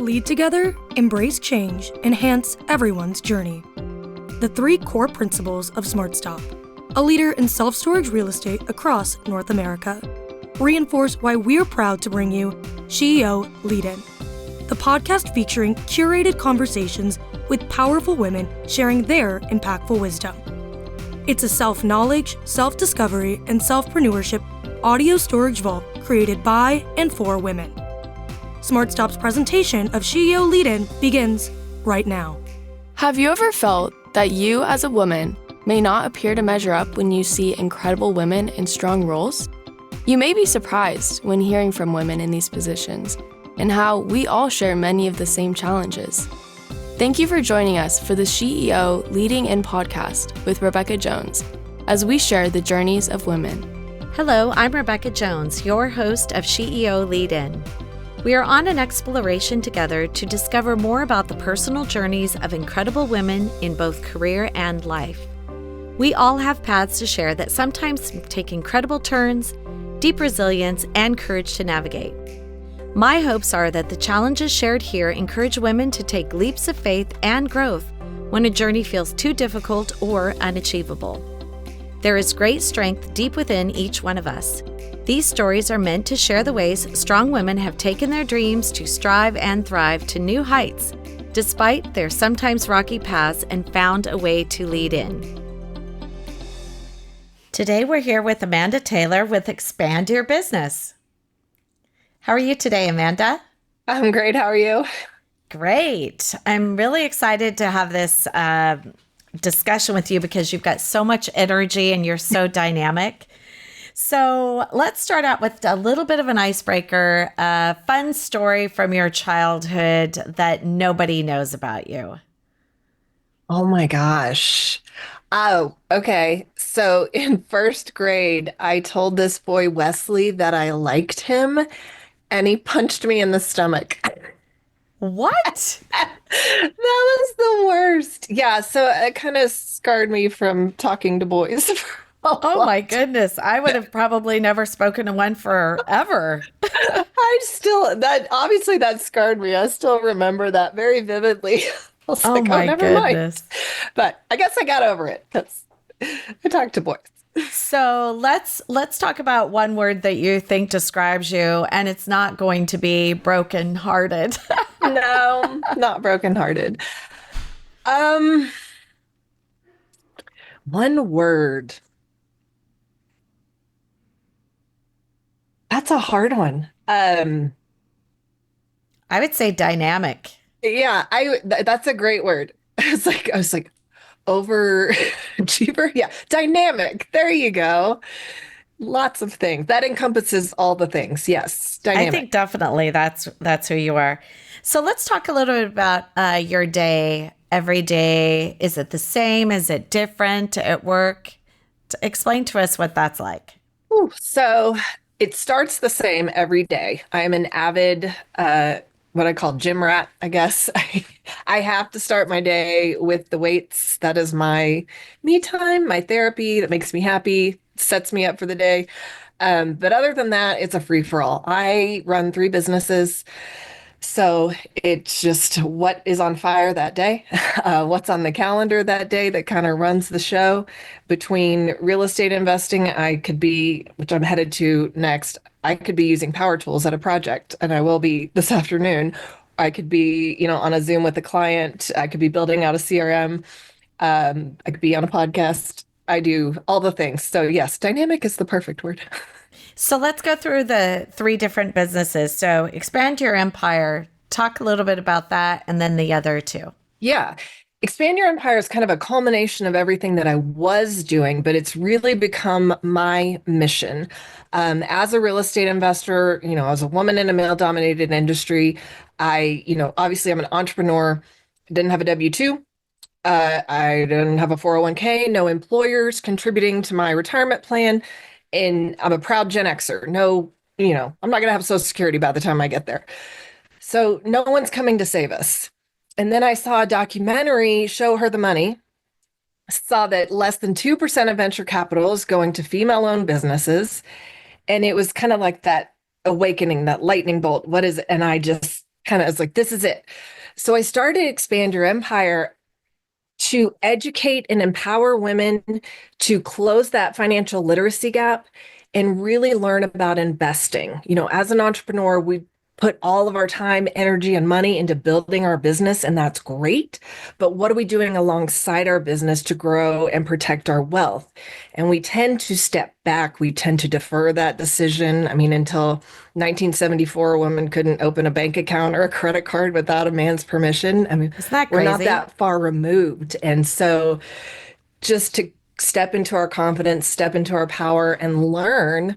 Lead together, embrace change, enhance everyone's journey. The 3 core principles of SmartStop, a leader in self-storage real estate across North America, reinforce why we're proud to bring you SheEO Lead-In, the podcast featuring curated conversations with powerful women sharing their impactful wisdom. It's a self-knowledge, self-discovery, and self-preneurship audio storage vault created by and for women. SmartStop's presentation of SheEO Lead-In begins right now. Have you ever felt that you as a woman may not appear to measure up when you see incredible women in strong roles? You may be surprised when hearing from women in these positions and how we all share many of the same challenges. Thank you for joining us for the SheEO Leading-In podcast with Rebecca Jones as we share the journeys of women. Hello, I'm Rebecca Jones, your host of SheEO Lead-In. We are on an exploration together to discover more about the personal journeys of incredible women in both career and life. We all have paths to share that sometimes take incredible turns, deep resilience, and courage to navigate. My hopes are that the challenges shared here encourage women to take leaps of faith and growth when a journey feels too difficult or unachievable. There is great strength deep within each one of us. These stories are meant to share the ways strong women have taken their dreams to strive and thrive to new heights, despite their sometimes rocky paths, and found a way to lead in. Today we're here with Amanda Taylor with Expand Your Business. How are you today, Amanda? I'm great. How are you? Great. I'm really excited to have this discussion with you because you've got so much energy and you're so dynamic. So let's start out with a little bit of an icebreaker, a fun story from your childhood that nobody knows about you. Oh my gosh. Oh, okay. So in first grade, I told this boy, Wesley, that I liked him, and he punched me in the stomach. What? That was the worst. Yeah, so it kind of scarred me from talking to boys. Oh my goodness. I would have probably never spoken to one forever. Obviously that scarred me. I still remember that very vividly. I was like, my never goodness. mind. But I guess I got over it because I talked to boys. So let's talk about one word that you think describes you, and it's not going to be brokenhearted. No, not brokenhearted. One word. That's a hard one. I would say dynamic. Yeah, that's a great word. I was like overachiever. Yeah, dynamic. There you go. Lots of things. That encompasses all the things. Yes, dynamic. I think definitely that's who you are. So let's talk a little bit about your day. Every day, is it the same? Is it different at work? Explain to us what that's like. Ooh, so it starts the same every day. I am an avid, what I call gym rat, I guess. I have to start my day with the weights. That is my me time, my therapy. That makes me happy, sets me up for the day. But other than that, it's a free-for-all. I run 3 businesses. So it's just what is on fire that day, what's on the calendar that day that kind of runs the show. Between real estate investing, I could be, which I'm headed to next, I could be using power tools at a project, and I will be this afternoon. I could be, on a Zoom with a client. I could be building out a CRM. I could be on a podcast. I do all the things. So yes, dynamic is the perfect word. So let's go through the 3 different businesses. So Expand Your Empire, talk a little bit about that, and then the other 2. Yeah. Expand Your Empire is kind of a culmination of everything that I was doing, but it's really become my mission. As a real estate investor, as a woman in a male-dominated industry, obviously I'm an entrepreneur. I didn't have a W-2. I didn't have a 401k, no employers contributing to my retirement plan. And I'm a proud Gen Xer. No, I'm not going to have Social Security by the time I get there. So no one's coming to save us. And then I saw a documentary, Show Her the Money, saw that less than 2% of venture capital is going to female-owned businesses. And it was kind of like that awakening, that lightning bolt. What is it? And I just kind of was like, this is it. So I started Expand Your Empire to educate and empower women to close that financial literacy gap and really learn about investing. As an entrepreneur, we put all of our time, energy, and money into building our business, and that's great. But what are we doing alongside our business to grow and protect our wealth? And we tend to step back. We tend to defer that decision. I mean, until 1974, a woman couldn't open a bank account or a credit card without a man's permission. I mean, Isn't that we're not crazy? that far removed. And so just to step into our confidence, step into our power, and learn.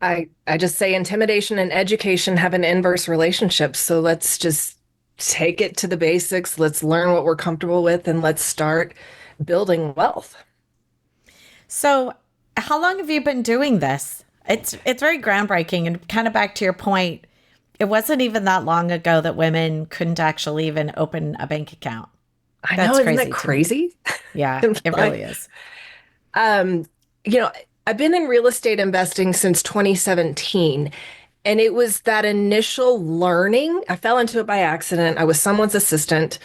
I just say intimidation and education have an inverse relationship. So let's just take it to the basics. Let's learn what we're comfortable with and let's start building wealth. So, how long have you been doing this? It's very groundbreaking, and kind of back to your point, it wasn't even that long ago that women couldn't actually even open a bank account. I That's know, isn't crazy that to me. crazy? Yeah, it really is. Um, you know, I've been in real estate investing since 2017. And it was that initial learning. I fell into it by accident. I was someone's assistant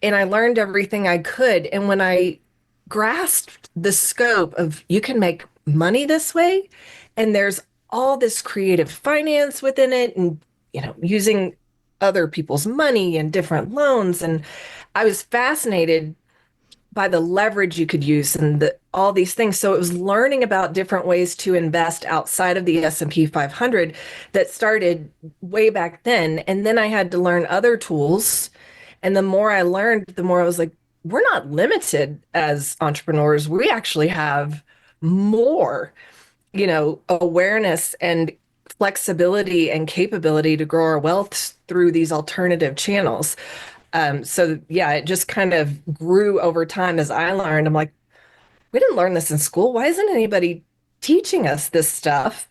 and I learned everything I could. And when I grasped the scope of you can make money this way, and there's all this creative finance within it, and using other people's money and different loans. And I was fascinated by the leverage you could use and all these things. So it was learning about different ways to invest outside of the S&P 500 that started way back then. And then I had to learn other tools. And the more I learned, the more I was like, we're not limited as entrepreneurs. We actually have more, awareness and flexibility and capability to grow our wealth through these alternative channels. So yeah, it just kind of grew over time as I learned. I'm like, we didn't learn this in school. Why isn't anybody teaching us this stuff?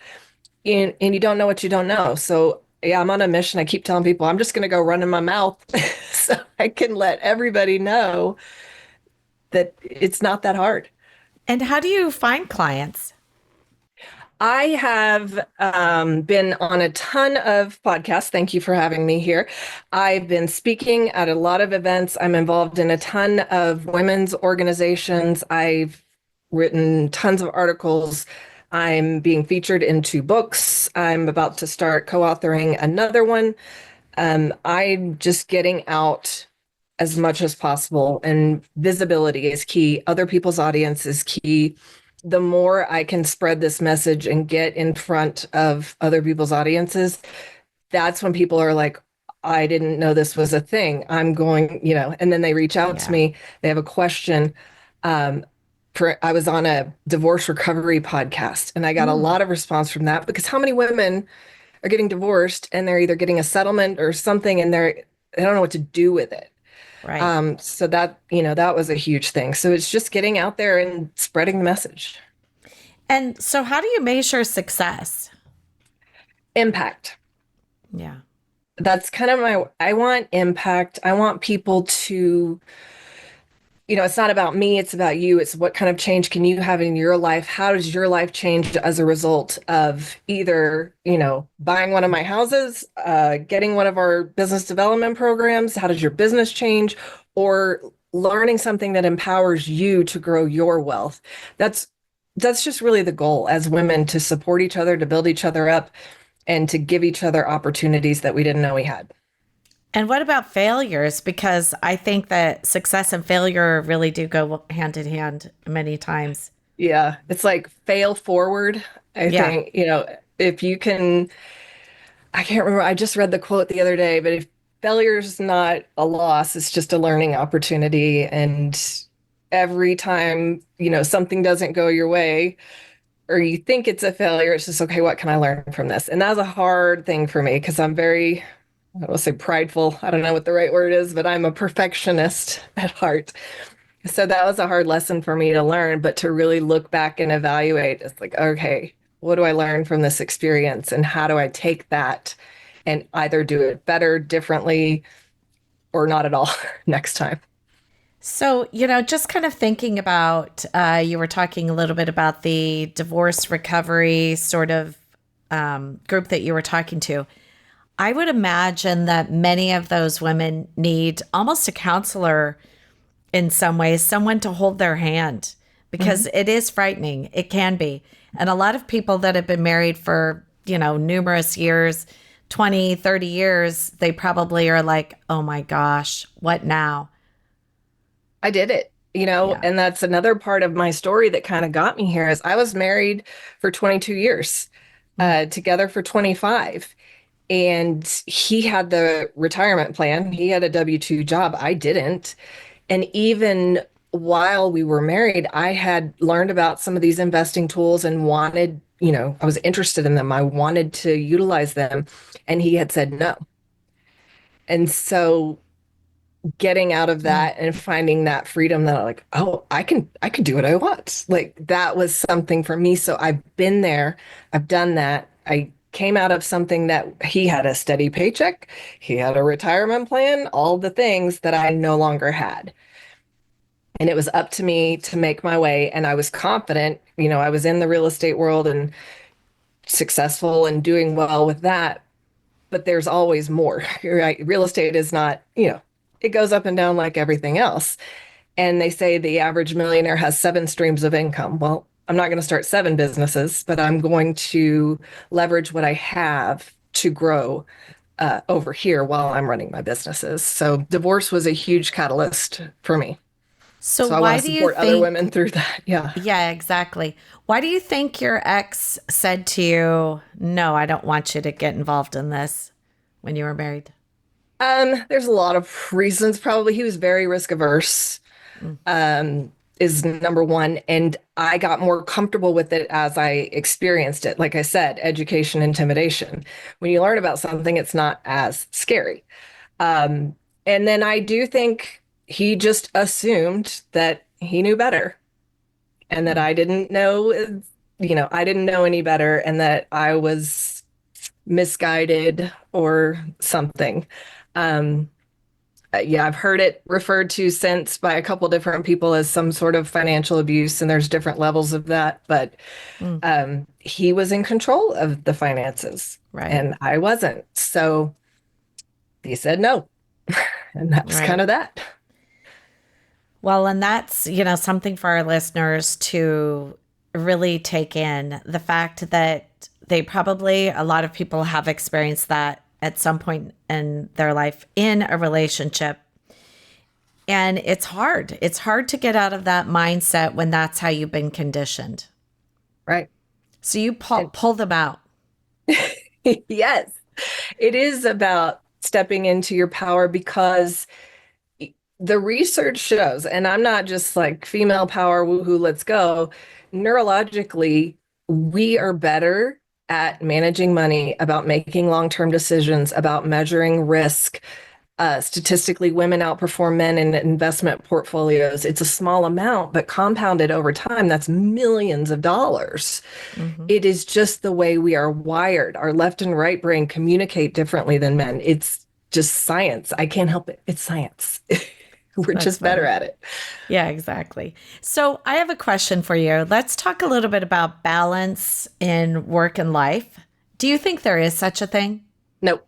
And you don't know what you don't know. So yeah, I'm on a mission. I keep telling people I'm just going to go run in my mouth so I can let everybody know that it's not that hard. And how do you find clients? I have been on a ton of podcasts. Thank you for having me here. I've been speaking at a lot of events. I'm involved in a ton of women's organizations. I've written tons of articles. I'm being featured in 2 books. I'm about to start co-authoring another one. I'm just getting out as much as possible, and visibility is key. Other people's audience is key. The more I can spread this message and get in front of other people's audiences, that's when people are like, I didn't know this was a thing. I'm going, and then they reach out to me. They have a question. I was on a divorce recovery podcast and I got a lot of response from that, because how many women are getting divorced and they're either getting a settlement or something and they don't know what to do with it. Right. So that was a huge thing. So it's just getting out there and spreading the message. And so how do you measure Impact. Yeah. That's kind of I want impact. I want people to, it's not about me, it's about you. It's what kind of change can you have in your life? How does your life change as a result of either, buying one of my houses, getting one of our business development programs? How does your business change? Or learning something that empowers you to grow your wealth? That's just really the goal as women, to support each other, to build each other up, and to give each other opportunities that we didn't know we had. And what about failures? Because I think that success and failure really do go hand in hand many times. Yeah, it's like fail forward. I think, if you can, I can't remember, I just read the quote the other day, but if failure is not a loss, it's just a learning opportunity. And every time, something doesn't go your way or you think it's a failure, it's just, okay, what can I learn from this? And that was a hard thing for me because I'm very, I will say prideful. I don't know what the right word is, but I'm a perfectionist at heart. So that was a hard lesson for me to learn, but to really look back and evaluate, it's like, okay, what do I learn from this experience? And how do I take that and either do it better, differently, or not at all next time? So, just kind of thinking about, you were talking a little bit about the divorce recovery sort of group that you were talking to. I would imagine that many of those women need almost a counselor in some ways, someone to hold their hand, because it is frightening. It can be. And a lot of people that have been married for, numerous years, 20, 30 years, they probably are like, oh my gosh, what now? I did it, Yeah. and that's another part of my story that kind of got me here is I was married for 22 years, together for 25. And he had the retirement plan. He had a W-2 job. I didn't. And even while we were married, I had learned about some of these investing tools and wanted, I was interested in them. I wanted to utilize them. And he had said no. And so getting out of that and finding that freedom that I'm like, oh, I can do what I want. Like that was something for me. So I've been there. I've done that. I came out of something that he had a steady paycheck. He had a retirement plan, all the things that I no longer had. And it was up to me to make my way. And I was confident, I was in the real estate world and successful and doing well with that. But there's always more. Right? Real estate is not, it goes up and down like everything else. And they say the average millionaire has 7 streams of income. Well, I'm not going to start 7 businesses, but I'm going to leverage what I have to grow over here while I'm running my businesses. So divorce was a huge catalyst for me. So So I want why to do you support other think, women through that. Yeah. yeah, exactly. Why do you think your ex said to you, no, I don't want you to get involved in this when you were married? There's a lot of reasons. Probably he was very risk averse. Mm. Is number one. And I got more comfortable with it as I experienced it. Like I said, education, intimidation. When you learn about something, it's not as scary. Um, and then I do think he just assumed that he knew better and that I didn't know, I didn't know any better and that I was misguided or something. Um, yeah, I've heard it referred to since by a couple different people as some sort of financial abuse, and there's different levels of that. But Mm. he was in control of the finances, Right. and I wasn't. So he said no, and that was kind Right. of that. Well, and that's, something for our listeners to really take in, the fact that they probably, a lot of people have experienced that at some point in their life in a relationship. And it's hard. It's hard to get out of that mindset when that's how you've been conditioned. Right. So you And pull them out. yes, it is about stepping into your power because the research shows, and I'm not just like female power, woohoo, let's go. Neurologically, we are better at managing money, about making long-term decisions, about measuring risk. Statistically, women outperform men in investment portfolios. It's a small amount, but compounded over time, that's millions of dollars. Mhm. It is just the way we are wired. Our left and right brain communicate differently than men. It's just science. I can't help it. It's science. We're That's just better funny. at it. Yeah, exactly. So I have a question for you. Let's talk a little bit about balance in work and life. Do you think there is such a thing? Nope.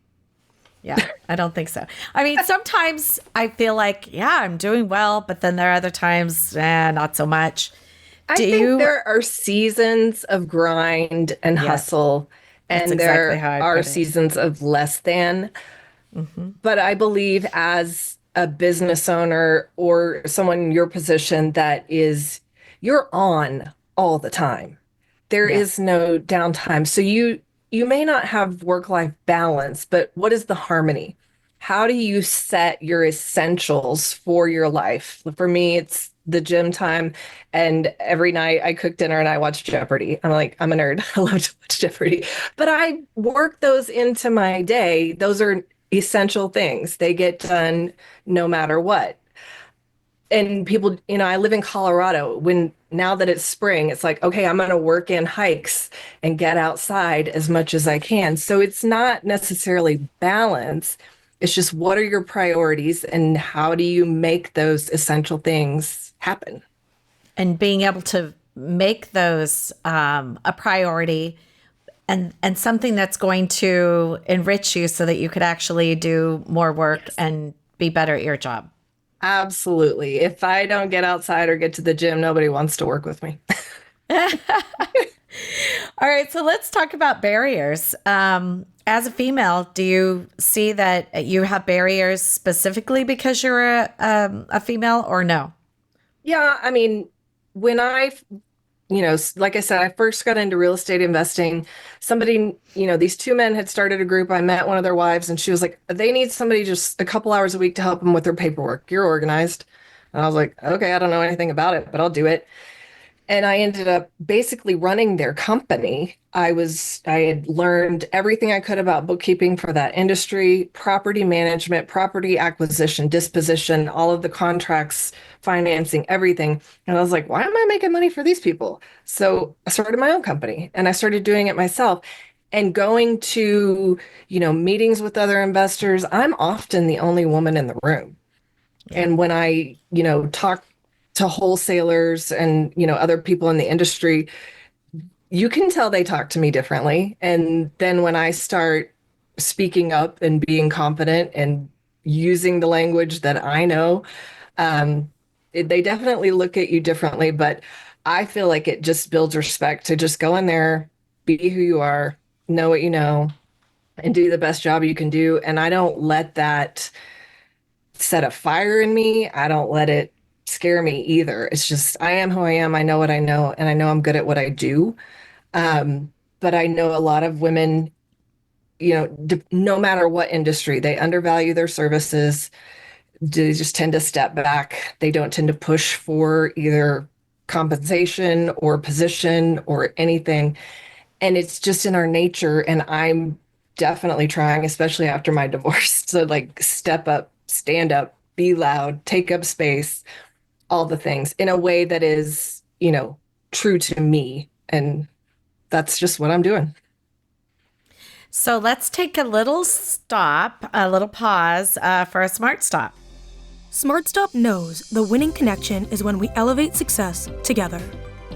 Yeah, I don't think so. I mean, sometimes I feel like, yeah, I'm doing well, but then there are other times, not so much. I Do think you? there are seasons of grind and Yes, hustle, that's and exactly there how I are put it. seasons of less than. Hmm. But I believe as a business owner or someone in your position that is, you're on all the time. There Yeah. is no downtime. So you may not have work-life balance, but what is the harmony? How do you set your essentials for your life? For me, it's the gym time, and every night I cook dinner and I watch Jeopardy. I'm a nerd. I love to watch Jeopardy. But I work those into my day. Those are essential things. They get done no matter what. And people, I live in Colorado. When now that it's spring, it's like, okay, I'm going to work in hikes and get outside as much as I can. So it's not necessarily balance. It's just what are your priorities and how do you make those essential things happen? And being able to make those a priority and something that's going to enrich you so that you could actually do more work Yes. and be better at your job. Absolutely. If I don't get outside or get to the gym, nobody wants to work with me. All right, so let's talk about barriers. As a female, do you see that you have barriers specifically because you're a female, or no? Yeah, I mean, when like I said, I first got into real estate investing. Somebody, these two men had started a group. I met one of their wives, and she was like, they need somebody just a couple hours a week to help them with their paperwork. You're organized. And I was like, okay, I don't know anything about it, but I'll do it. And I ended up basically running their company. I had learned everything I could about bookkeeping for that industry, property management, property acquisition, disposition, all of the contracts, financing, everything. And I was like, why am I making money for these people? So I started my own company and I started doing it myself and going to, meetings with other investors. I'm often the only woman in the room. Yeah. And when I, talk to wholesalers and, other people in the industry, you can tell they talk to me differently. And then when I start speaking up and being confident and using the language that I know, they definitely look at you differently. But I feel like it just builds respect to just go in there, be who you are, know what you know, and do the best job you can do. And I don't let that set a fire in me. I don't let it scare me either. It's just, I am who I am. I know what I know, and I know I'm good at what I do. But I know a lot of women, no matter what industry, they undervalue their services. They just tend to step back. They don't tend to push for either compensation or position or anything. And it's just in our nature. And I'm definitely trying, especially after my divorce, to like step up, stand up, be loud, take up space, all the things in a way that is, true to me. And that's just what I'm doing. So let's take a little stop, a little pause for a smart stop. SmartStop knows the winning connection is when we elevate success together.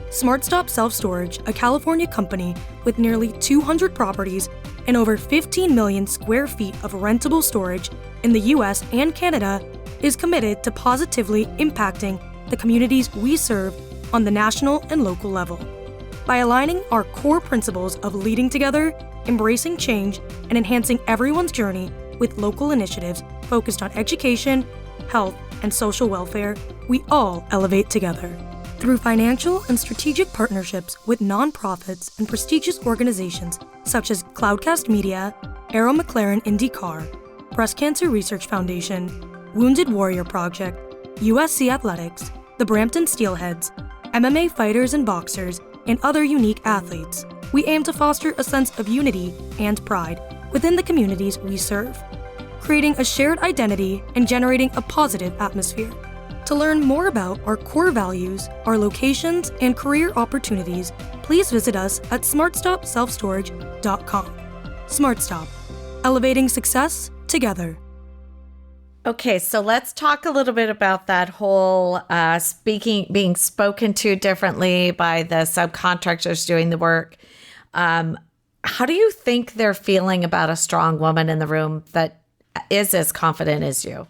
SmartStop Self Storage, a California company with nearly 200 properties and over 15 million square feet of rentable storage in the US and Canada, is committed to positively impacting the communities we serve on the national and local level. By aligning our core principles of leading together, embracing change, and enhancing everyone's journey with local initiatives focused on education, health, and social welfare, we all elevate together. Through financial and strategic partnerships with nonprofits and prestigious organizations such as Cloudcast Media, Arrow McLaren IndyCar, Breast Cancer Research Foundation, Wounded Warrior Project, USC Athletics, the Brampton Steelheads, MMA fighters and boxers, and other unique athletes, we aim to foster a sense of unity and pride within the communities we serve, creating a shared identity and generating a positive atmosphere. To learn more about our core values, our locations, and career opportunities, please visit us at smartstopselfstorage.com. SmartStop, elevating success together. Okay, so let's talk a little bit about that whole being spoken to differently by the subcontractors doing the work. How do you think they're feeling about a strong woman in the room that is as confident as you?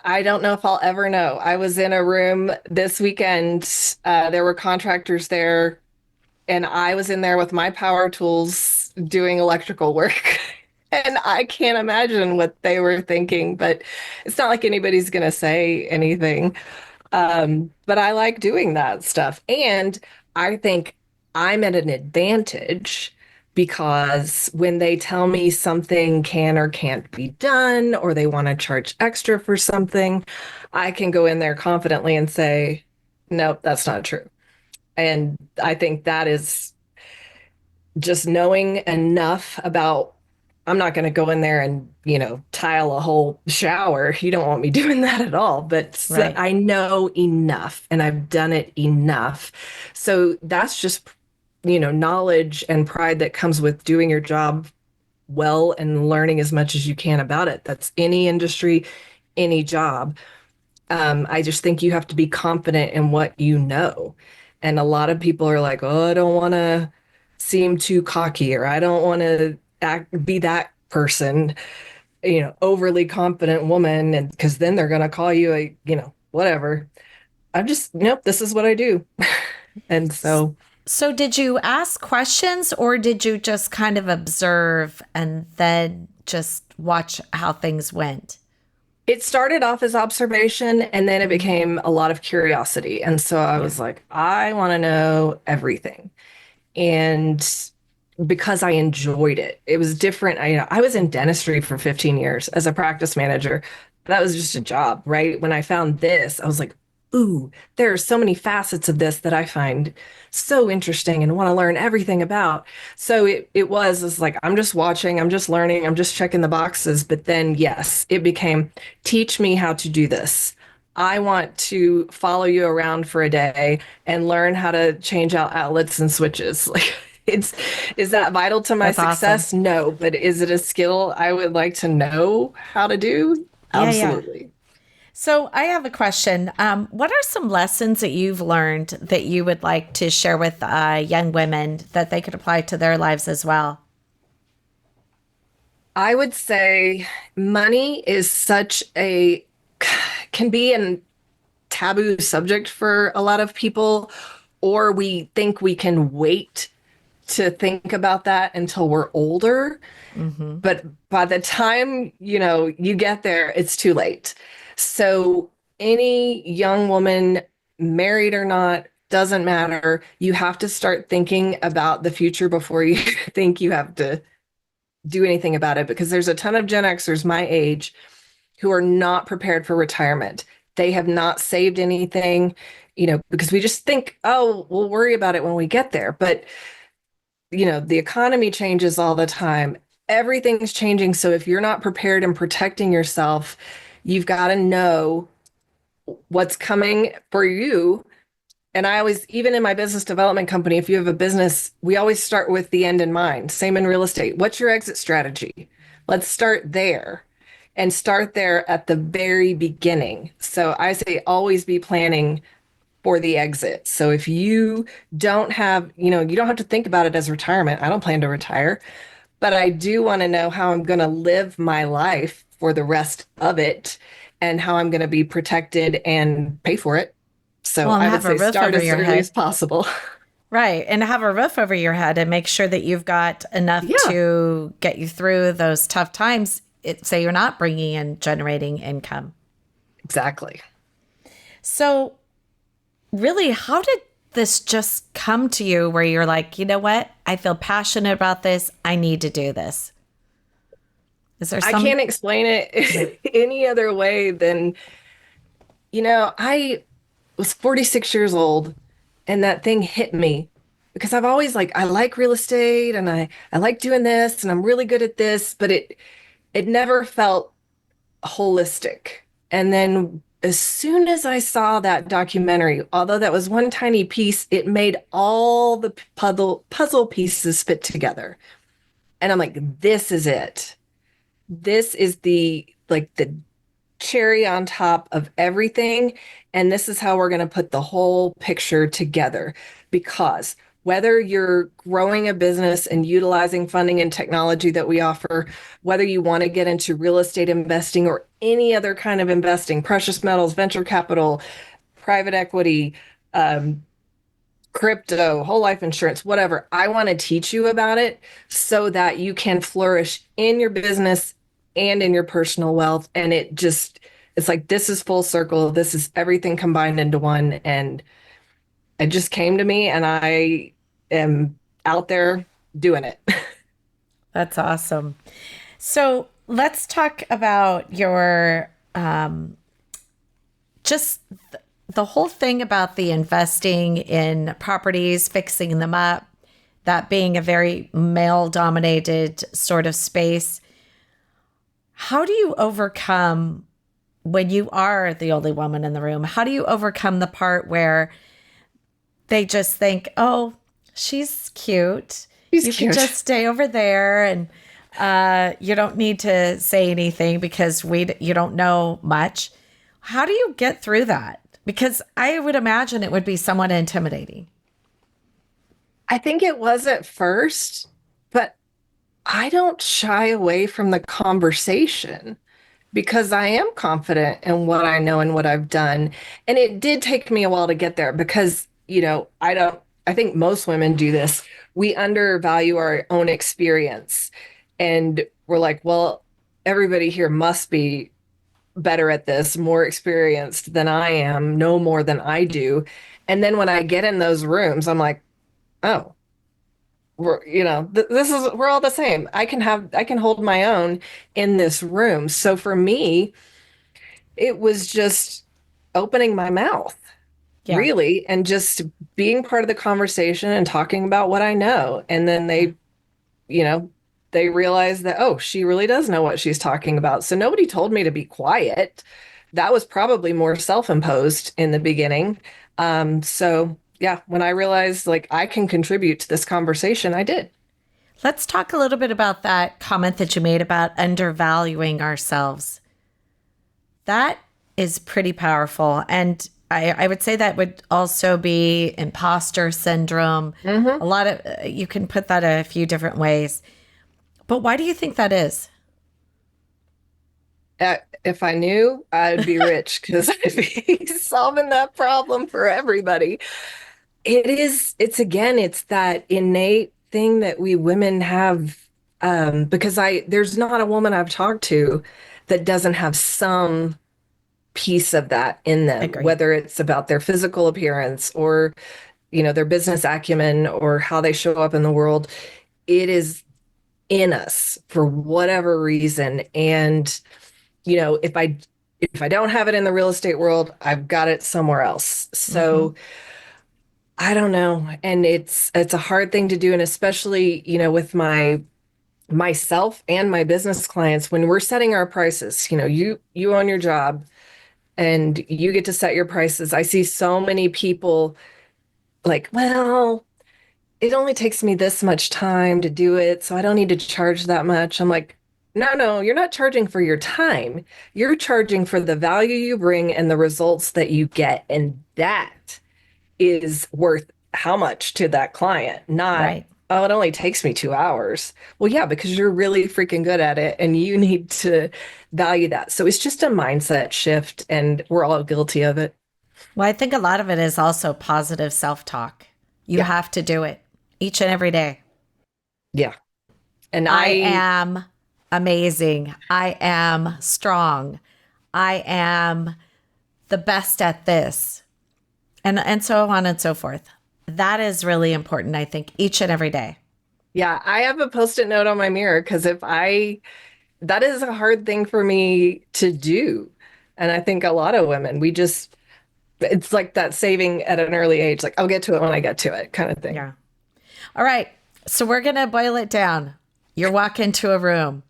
I don't know if I'll ever know. I was in a room this weekend. There were contractors there, and I was in there with my power tools doing electrical work. And I can't imagine what they were thinking, but it's not like anybody's going to say anything. But I like doing that stuff. And I think I'm at an advantage because when they tell me something can or can't be done, or they want to charge extra for something, I can go in there confidently and say, nope, that's not true. And I think that is just knowing enough about, I'm not going to go in there and, tile a whole shower. You don't want me doing that at all. But Right. I know enough and I've done it enough. So that's just, knowledge and pride that comes with doing your job well and learning as much as you can about it. That's any industry, any job. I just think you have to be confident in what you know. And a lot of people are like, oh, I don't want to seem too cocky, or I don't want to be that person, overly confident woman, and because then they're going to call you a, whatever. I'm just, nope, this is what I do. And so So did you ask questions or did you just kind of observe and then just watch how things went? it started off as observation and then it became a lot of curiosity. And so I Yeah. was like, I want to know everything. And because I enjoyed it, it was different. I was in dentistry for 15 years as a practice manager. That was just a job, right? When I found this, I was like, ooh, there are so many facets of this that I find so interesting and want to learn everything about. So it was like, I'm just watching, I'm just learning, I'm just checking the boxes. But then, yes, it became teach me how to do this. I want to follow you around for a day and learn how to change out outlets and switches. Like it's is that vital to my That's awesome. success? No, but is it a skill I would like to know how to do? Yeah, yeah. Absolutely. So I have a question. What are some lessons that you've learned that you would like to share with young women that they could apply to their lives as well? I would say money is such a can be a taboo subject for a lot of people, or we think we can wait to think about that until we're older. Mm-hmm. But by the time, you get there, it's too late. So any young woman, married or not, doesn't matter. You have to start thinking about the future before you think you have to do anything about it, because there's a ton of Gen Xers my age who are not prepared for retirement. They have not saved anything, because we just think, oh, we'll worry about it when we get there. But, the economy changes all the time. Everything's changing. So if you're not prepared and protecting yourself, you've got to know what's coming for you. And I always, even in my business development company, if you have a business, we always start with the end in mind. Same in real estate. What's your exit strategy? Let's start there and start there at the very beginning. So I say always be planning for the exit. So if you don't have, you don't have to think about it as retirement. I don't plan to retire, but I do want to know how I'm going to live my life for the rest of it and how I'm going to be protected and pay for it. So Well, and I would have a say roof start over as your early as head. possible. Right. And have a roof over your head and make sure that you've got enough Yeah, to get you through those tough times. Say you're not bringing in generating income. exactly. So, really, how did this just come to you where you're like, you know what? I feel passionate about this. I need to do this. Is there I some? can't explain it any other way than, I was 46 years old and that thing hit me because I've always I like real estate and I like doing this and I'm really good at this, but it never felt holistic. And then as soon as I saw that documentary, although that was one tiny piece, it made all the puzzle pieces fit together. And I'm like, this is it. This is the cherry on top of everything. And this is how we're going to put the whole picture together. Because whether you're growing a business and utilizing funding and technology that we offer, whether you want to get into real estate investing or any other kind of investing, precious metals, venture capital, private equity, um, crypto, whole life insurance, whatever. I want to teach you about it so that you can flourish in your business and in your personal wealth. And it's like, this is full circle. This is everything combined into one. And it just came to me and I am out there doing it. That's awesome. So, let's talk about your just the whole thing about the investing in properties, fixing them up, that being a very male dominated sort of space. How do you overcome when you are the only woman in the room? How do you overcome the part where they just think, oh, she's cute. He's You can cute. just stay over there and you don't need to say anything because you don't know much. How do you get through that? Because I would imagine it would be somewhat intimidating. I think it was at first, but I don't shy away from the conversation because I am confident in what I know and what I've done. And it did take me a while to get there because, I think most women do this. We undervalue our own experience. And we're like, well, everybody here must be better at this, more experienced than I am, know more than I do. And then when I get in those rooms, I'm like, oh, this is, we're all the same. I can hold my own in this room. So for me, it was just opening my mouth, Yeah. really, and just being part of the conversation and talking about what I know. And then you know, they realize that, oh, she really does know what she's talking about. So nobody told me to be quiet. That was probably more self-imposed in the beginning. So yeah, when I realized like I can contribute to this conversation, I did. Let's talk a little bit about that comment that you made about undervaluing ourselves. That is pretty powerful. And I would say that would also be imposter syndrome. Hmm. A lot of, you can put that a few different ways. But why do you think that is? If I knew, I'd be rich because I'd be solving that problem for everybody. It's that innate thing that we women have. Because there's not a woman I've talked to that doesn't have some piece of that in them, Agree. whether it's about their physical appearance or, their business acumen or how they show up in the world. It is in us for whatever reason. And, if I don't have it in the real estate world, I've got it somewhere else. Hmm. So I don't know. And it's a hard thing to do. And especially, with myself and my business clients, when we're setting our prices, you own your job and you get to set your prices. I see so many people like, well, it only takes me this much time to do it, so I don't need to charge that much. I'm like, no, no, you're not charging for your time. You're charging for the value you bring and the results that you get. And that is worth how much to that client, not, Right. oh, it only takes me 2 hours. Well, yeah, because you're really freaking good at it and you need to value that. So it's just a mindset shift, and we're all guilty of it. Well, I think a lot of it is also positive self talk. You Yeah. have to do it each and every day. Yeah. And I am amazing. I am strong. I am the best at this. And so on and so forth. That is really important, I think, each and every day. yeah, I have a post-it note on my mirror because that is a hard thing for me to do. And I think a lot of women, it's like that saving at an early age, like I'll get to it when I get to it kind of thing. Yeah. All right. So we're going to boil it down. You walk into a room.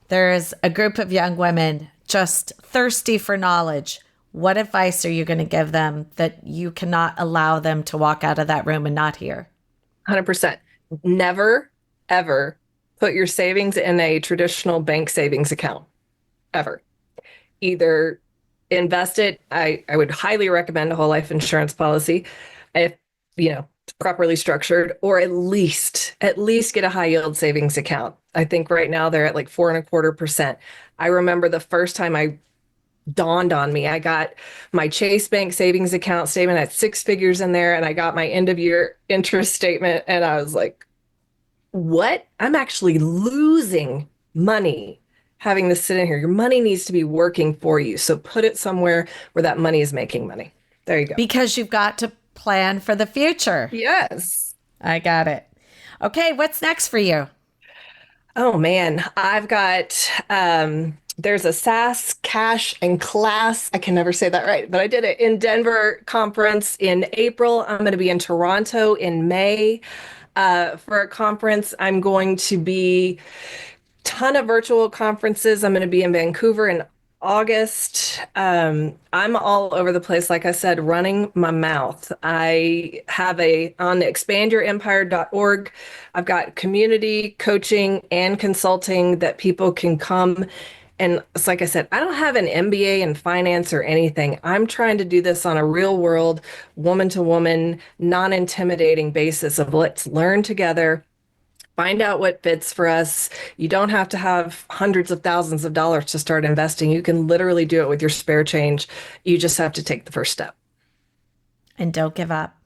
There's a group of young women just thirsty for knowledge. What advice are you going to give them that you cannot allow them to walk out of that room and not hear? 100%. Never, ever put your savings in a traditional bank savings account, ever. Either invest it. I would highly recommend a whole life insurance policy if, it's properly structured, or at least get a high yield savings account. I think right now they're at like 4.25%. I remember the first time I dawned on me, I got my Chase Bank savings account statement at six figures in there, and I got my end of year interest statement, and I was like, what? I'm actually losing money having this sit in here. Your money needs to be working for you. So put it somewhere where that money is making money. There you go. Because you've got to plan for the future. Yes. I got it. Okay, what's next for you? Oh man, I've got there's a SaaS Cash and Class. I can never say that right, but I did it in Denver conference in April. I'm going to be in Toronto in May for a conference. I'm going to be ton of virtual conferences. I'm going to be in Vancouver in August. I'm all over the place, like I said, running my mouth. I have on expandyourempire.org. I've got community coaching and consulting that people can come And it's like I said, I don't have an MBA in finance or anything. I'm trying to do this on a real world, woman to woman, non-intimidating basis of let's learn together, find out what fits for us. You don't have to have hundreds of thousands of dollars to start investing. You can literally do it with your spare change. You just have to take the first step. And don't give up.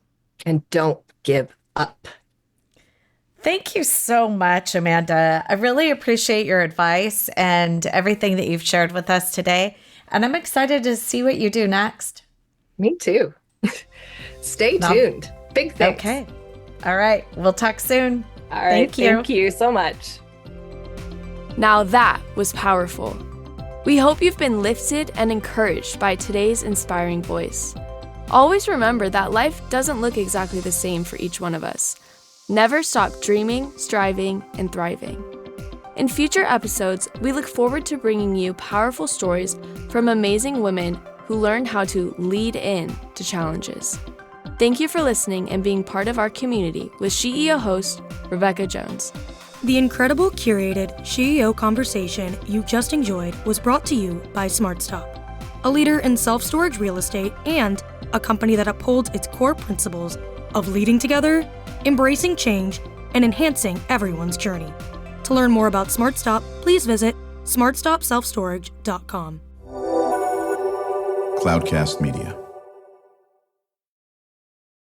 And don't give up. Thank you so much, Amanda. I really appreciate your advice and everything that you've shared with us today. And I'm excited to see what you do next. Me too. Stay tuned. Big thanks. Okay. All right. We'll talk soon. All right. Thank you so much. Now that was powerful. We hope you've been lifted and encouraged by today's inspiring voice. Always remember that life doesn't look exactly the same for each one of us. Never stop dreaming, striving, and thriving. In future episodes, we look forward to bringing you powerful stories from amazing women who learned how to lead in to challenges. Thank you for listening and being part of our community with SheEO host, Rebecca Jones. The incredible curated SheEO conversation you just enjoyed was brought to you by SmartStop, a leader in self-storage real estate and a company that upholds its core principles of leading together, embracing change, and enhancing everyone's journey. To learn more about SmartStop, please visit smartstopselfstorage.com. Cloudcast Media.